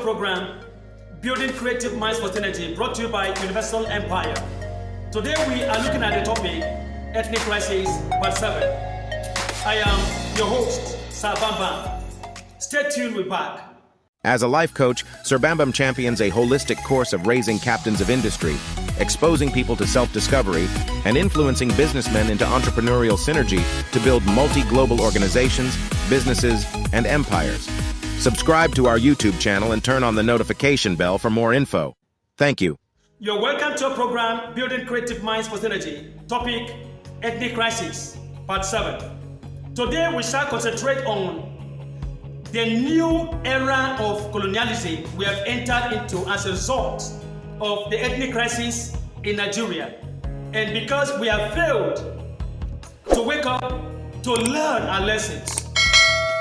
program, Building Creative Minds for Synergy, brought to you by Universal Empire. Today we are looking at the topic, Ethnic Crisis, Part 7. I am your host, Sir Bambam. Stay tuned, we're back. As a life coach, Sir Bambam champions a holistic course of raising captains of industry, exposing people to self-discovery, and influencing businessmen into entrepreneurial synergy to build multi-global organizations, businesses, and empires. Subscribe to our YouTube channel and turn on the notification bell for more info. Thank you. You're welcome to our program, Building Creative Minds for Synergy. Topic, Ethnic Crisis, Part 7. Today we shall concentrate on the new era of colonialism we have entered into as a result of the ethnic crisis in Nigeria. And because we have failed to wake up, to learn our lessons,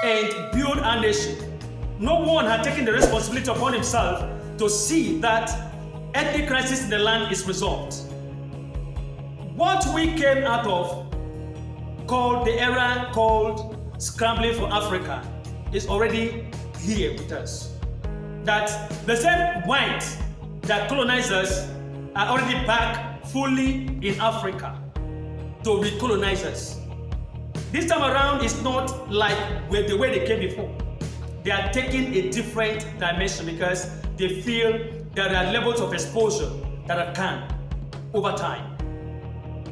and build our nation, no one had taken the responsibility upon himself to see that ethnic crisis in the land is resolved. What we came out of, called the era called Scrambling for Africa, is already here with us. That the same whites that colonized us are already back fully in Africa to recolonize us. This time around is not like the way they came before. They are taking a different dimension because they feel there are levels of exposure that have come over time.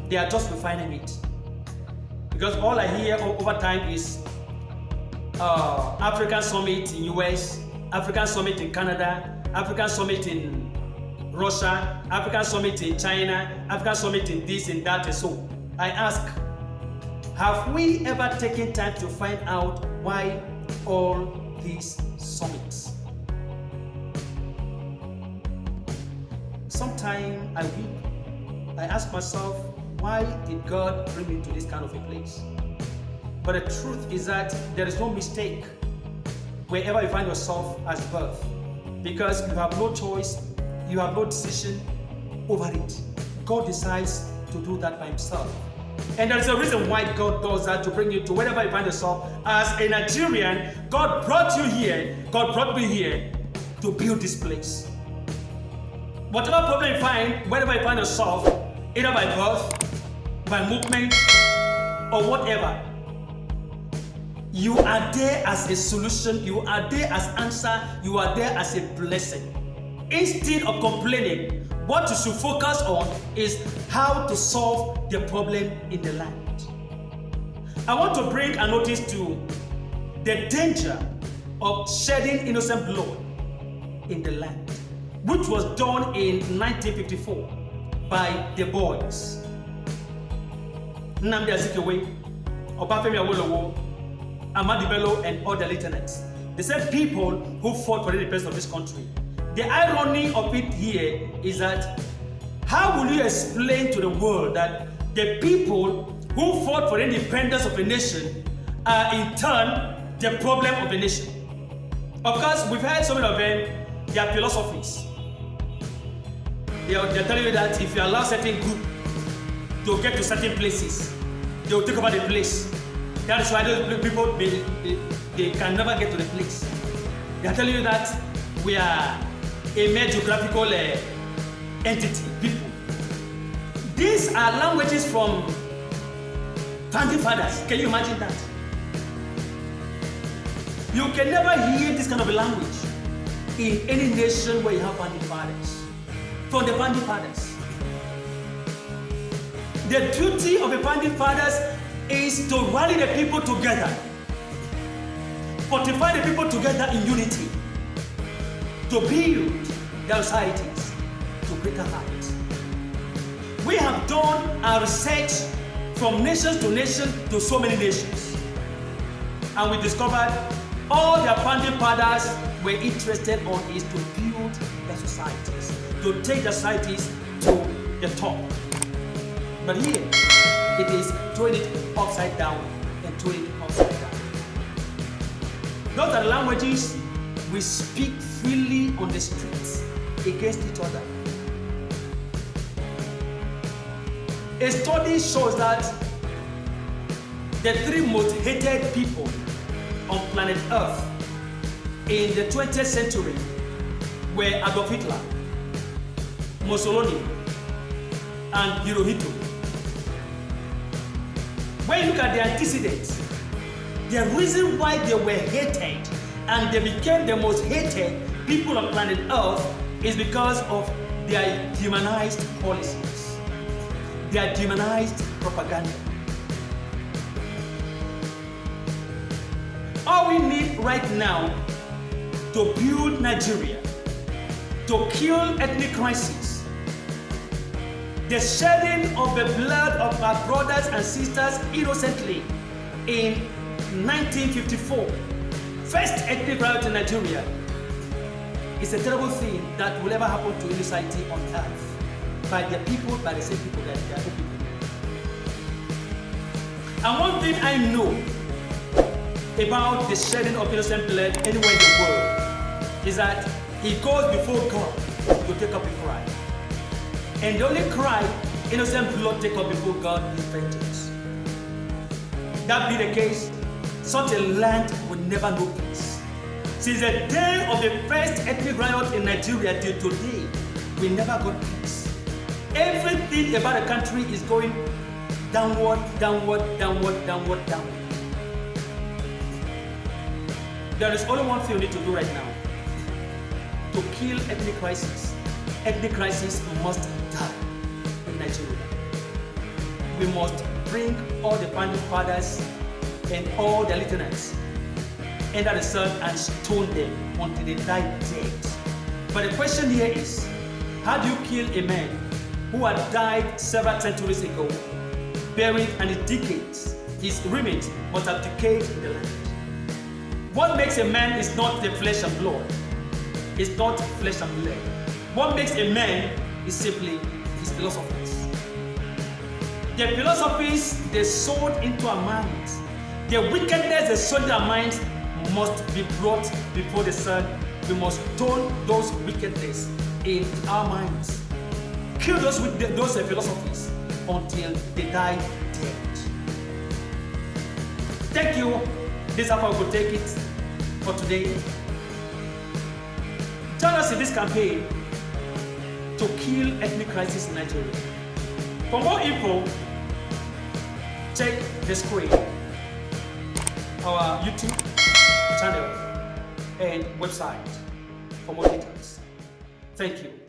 They are just refining it. Because all I hear over time is African Summit in US, African Summit in Canada, African Summit in Russia, African Summit in China, African Summit in this and that and so. I ask, have we ever taken time to find out why all these summits? Sometimes I weep. I ask myself, why did God bring me to this kind of a place? But the truth is that there is no mistake wherever you find yourself as birth, because you have no choice, you have no decision over it. God decides to do that by himself. And there is a reason why God does that, to bring you to wherever you find yourself. As a Nigerian, God brought you here, God brought me here to build this place. Whatever problem you find, wherever you find yourself, either by birth, by movement, or whatever, you are there as a solution, you are there as answer, you are there as a blessing. Instead of complaining, what you should focus on is how to solve the problem in the land. I want to bring a notice to the danger of shedding innocent blood in the land, which was done in 1954 by the boys. Nnamdi Azikiwe, Obafemi Awolowo, Ahmadu Bello, and other lieutenants. The same people who fought for the independence of this country. The irony of it here is that how will you explain to the world that the people who fought for the independence of a nation are in turn the problem of the nation? Of course, we've heard some of them, their philosophies. They're telling you that if you allow certain group to get to certain places, they will take over the place. That is why those people, they can never get to the place. They are telling you that we are a mere geographical entity, people. These are languages from founding fathers. Can you imagine that? You can never hear this kind of a language in any nation where you have founding fathers. From the founding fathers. The duty of the founding fathers is to rally the people together, fortify the people together in unity, to build their societies to greater heights. We have done our research from nations to nation to so many nations, and we discovered all their founding fathers were interested on is to build their societies, to take their societies to the top. But here, it is throwing it upside down and throwing it upside down. Those are the languages we speak freely on the streets against each other. A study shows that the 3 most hated people on planet Earth in the 20th century were Adolf Hitler, Mussolini, and Hirohito. When you look at their antecedents, the reason why they were hated and they became the most hated people on planet Earth is because of their demonized policies, their demonized propaganda. All we need right now to build Nigeria, to kill ethnic crisis, the shedding of the blood of our brothers and sisters innocently in 1954, first ethnic riot in Nigeria, is a terrible thing that will ever happen to any society on earth by the people, by the same people that they are people. And one thing I know about the shedding of innocent blood anywhere in the world is that it goes before God to take up a cry. And the only cry innocent blood take up before God is vengeance. That be the case, such a land will never know peace. Since the day of the first ethnic riot in Nigeria till today, we never got peace. Everything about the country is going downward, downward, downward, downward, downward. There is only one thing we need to do right now to kill ethnic crisis. Ethnic crisis must die in Nigeria. We must bring all the founding fathers and all the lieutenants under the sun and stone them until they die dead. But the question here is, how do you kill a man who had died several centuries ago, buried and in decades? His remains must have decayed in the land. What makes a man is not the flesh and blood. It's not flesh and blood. What makes a man is simply his philosophies. The philosophies they sowed into our minds, the wickedness they sowed into our minds must be brought before the sun. We must turn those wickedness in our minds. Kill those philosophies until they die dead. Thank you. This is how we could take it for today. Join us in this campaign to kill ethnic crisis in Nigeria. For more info, check the screen, our YouTube channel and website for more details. Thank you.